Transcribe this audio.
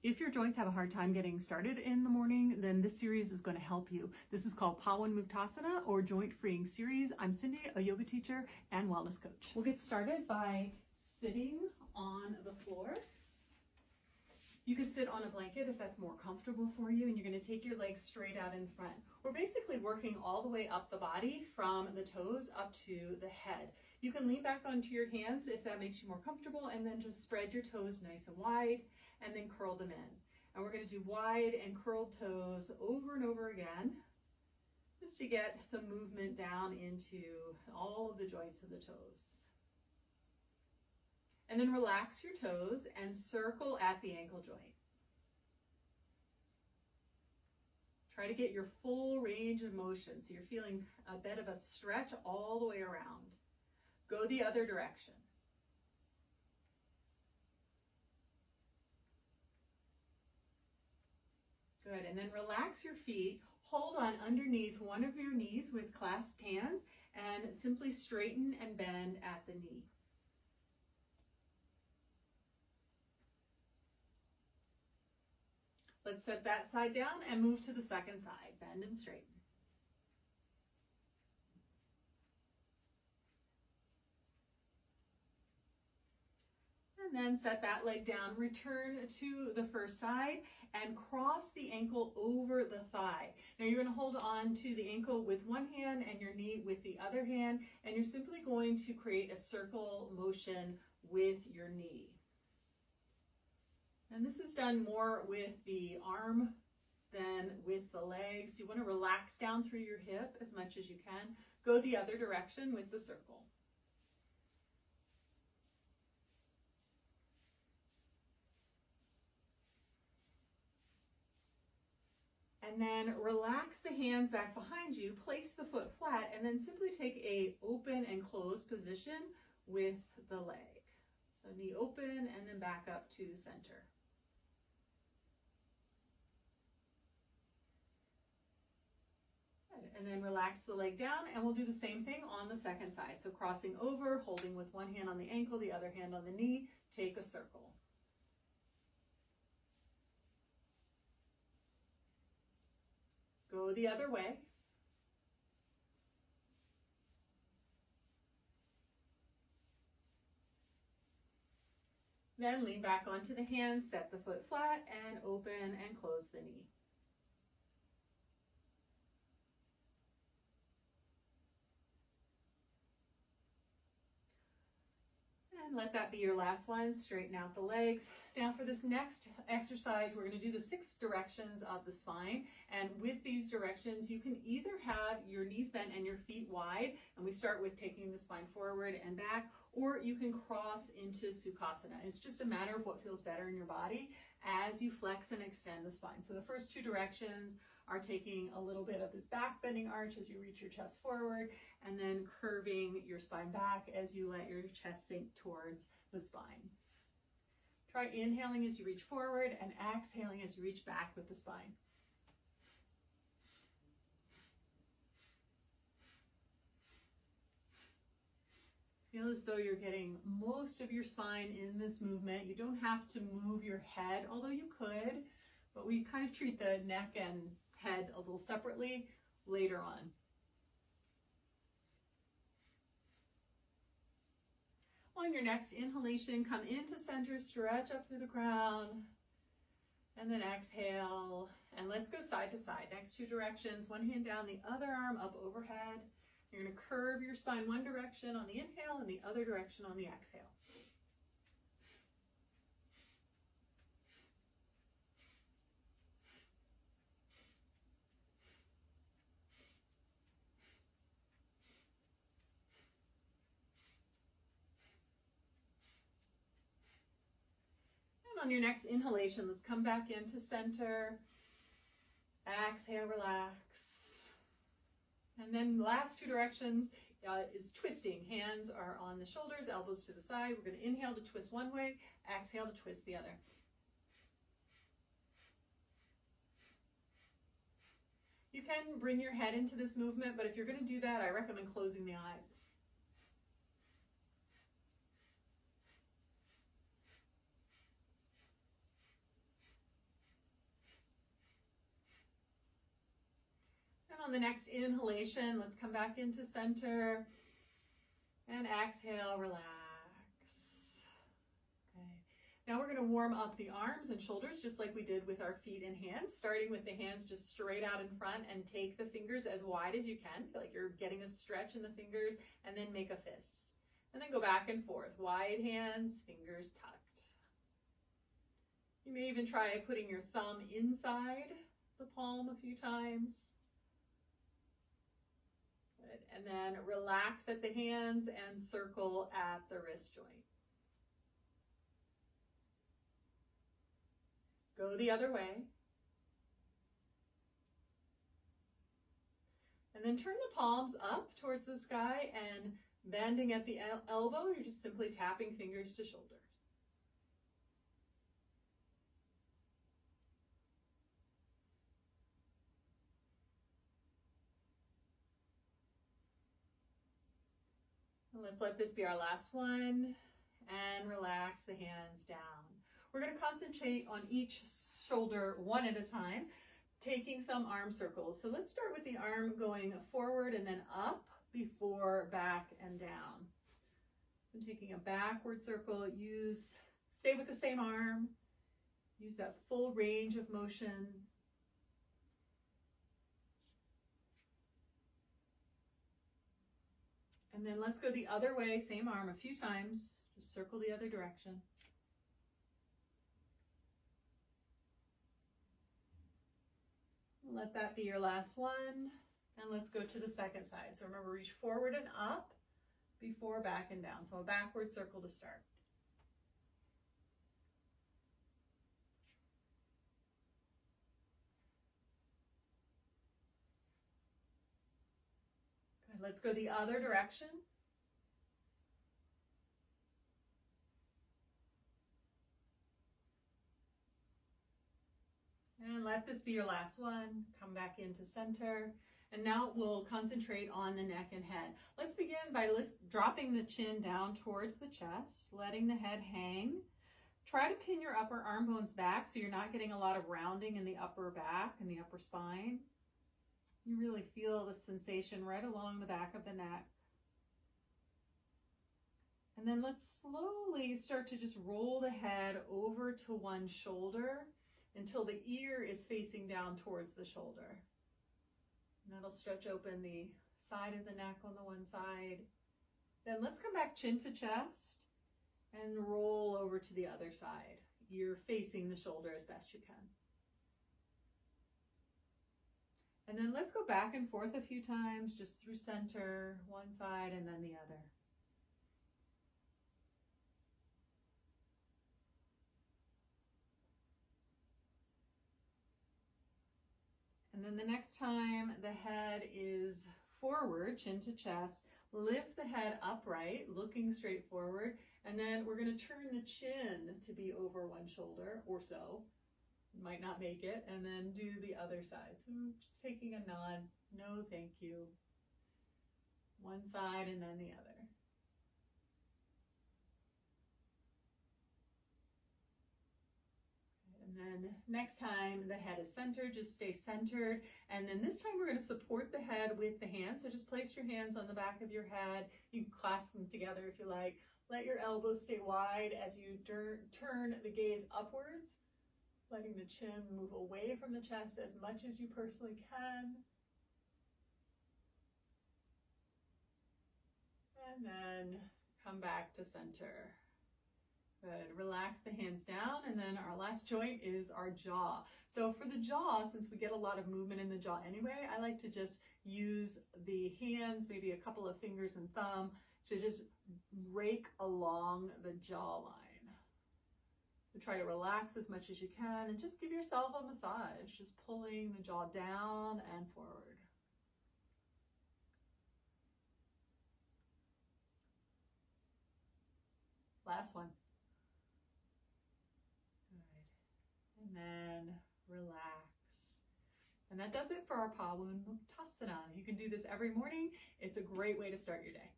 If your joints have a hard time getting started in the morning, then this series is going to help you. This is called Pawanmuktasana, or Joint Freeing Series. I'm Cindy, a yoga teacher and wellness coach. We'll get started by sitting on the floor. You can sit on a blanket if that's more comfortable for you, and you're going to take your legs straight out in front. We're basically working all the way up the body from the toes up to the head. You can lean back onto your hands if that makes you more comfortable, and then just spread your toes nice and wide and then curl them in. And we're going to do wide and curled toes over and over again, just to get some movement down into all of the joints of the toes. And then relax your toes and circle at the ankle joint. Try to get your full range of motion, so you're feeling a bit of a stretch all the way around. Go the other direction. Good, and then relax your feet. Hold on underneath one of your knees with clasped hands and simply straighten and bend at the knee. Let's set that side down and move to the second side. Bend and straighten. And then set that leg down. Return to the first side and cross the ankle over the thigh. Now you're going to hold on to the ankle with one hand and your knee with the other hand, and you're simply going to create a circle motion with your knee. And this is done more with the arm than with the legs. You want to relax down through your hip as much as you can. Go the other direction with the circle. And then relax the hands back behind you, place the foot flat, and then simply take a open and closed position with the leg. So knee open and then back up to center. And then relax the leg down, and we'll do the same thing on the second side. So crossing over, holding with one hand on the ankle, the other hand on the knee, take a circle. Go the other way. Then lean back onto the hands, set the foot flat, and open and close the knee. And let that be your last one. Straighten out the legs. Now for this next exercise, we're going to do the 6 directions of the spine. And with these directions, you can either have your knees bent and your feet wide, and we start with taking the spine forward and back, or you can cross into Sukhasana. It's just a matter of what feels better in your body as you flex and extend the spine. So the first 2 directions are taking a little bit of this back bending arch as you reach your chest forward, and then curving your spine back as you let your chest sink towards the spine. Try inhaling as you reach forward and exhaling as you reach back with the spine. Feel as though you're getting most of your spine in this movement. You don't have to move your head, although you could, but we kind of treat the neck and head a little separately later on. On your next inhalation, come into center, stretch up through the crown, and then exhale. And let's go side to side. Next 2 directions, one hand down, the other arm up overhead. You're going to curve your spine one direction on the inhale and the other direction on the exhale. On your next inhalation, let's come back into center. Exhale, relax. And then last 2 directions is twisting. Hands are on the shoulders, elbows to the side. We're going to inhale to twist one way, exhale to twist the other. You can bring your head into this movement, but if you're going to do that, I recommend closing the eyes. On the next inhalation, let's come back into center and exhale, relax. Okay. Now we're going to warm up the arms and shoulders just like we did with our feet and hands, starting with the hands just straight out in front, and take the fingers as wide as you can. Feel like you're getting a stretch in the fingers, and then make a fist. And then go back and forth. Wide hands, fingers tucked. You may even try putting your thumb inside the palm a few times. Good. And then relax at the hands and circle at the wrist joints. Go the other way. And then turn the palms up towards the sky and bending at the elbow, you're just simply tapping fingers to shoulders. And let's let this be our last one, and relax the hands down. We're going to concentrate on each shoulder one at a time, taking some arm circles. So let's start with the arm going forward and then up before back and down. I'm taking a backward circle. Stay with the same arm. Use that full range of motion. And then let's go the other way, same arm a few times. Just circle the other direction. Let that be your last one. And let's go to the second side. So remember, reach forward and up before back and down. So a backward circle to start. Good. Let's go the other direction. And let this be your last one. Come back into center. And now we'll concentrate on the neck and head. Let's begin by dropping the chin down towards the chest, letting the head hang. Try to pin your upper arm bones back so you're not getting a lot of rounding in the upper back and the upper spine. You really feel the sensation right along the back of the neck. And then let's slowly start to just roll the head over to one shoulder until the ear is facing down towards the shoulder. And that'll stretch open the side of the neck on the one side. Then let's come back chin to chest and roll over to the other side. Ear facing the shoulder as best you can. And then let's go back and forth a few times, just through center, one side and then the other. And then the next time the head is forward, chin to chest, lift the head upright, looking straight forward, and then we're going to turn the chin to be over one shoulder or so. Might not make it, and then do the other side. So just taking a nod, no thank you. One side and then the other. And then next time the head is centered, just stay centered. And then this time we're going to support the head with the hands. So just place your hands on the back of your head. You can clasp them together if you like. Let your elbows stay wide as you turn the gaze upwards, letting the chin move away from the chest as much as you personally can. And then come back to center. Good. Relax the hands down, and then our last joint is our jaw. So for the jaw, since we get a lot of movement in the jaw anyway, I like to just use the hands, maybe a couple of fingers and thumb, to just rake along the jawline. So try to relax as much as you can and just give yourself a massage, just pulling the jaw down and forward. Last one. And then relax. And that does it for our Pawanmuktasana. You can do this every morning. It's a great way to start your day.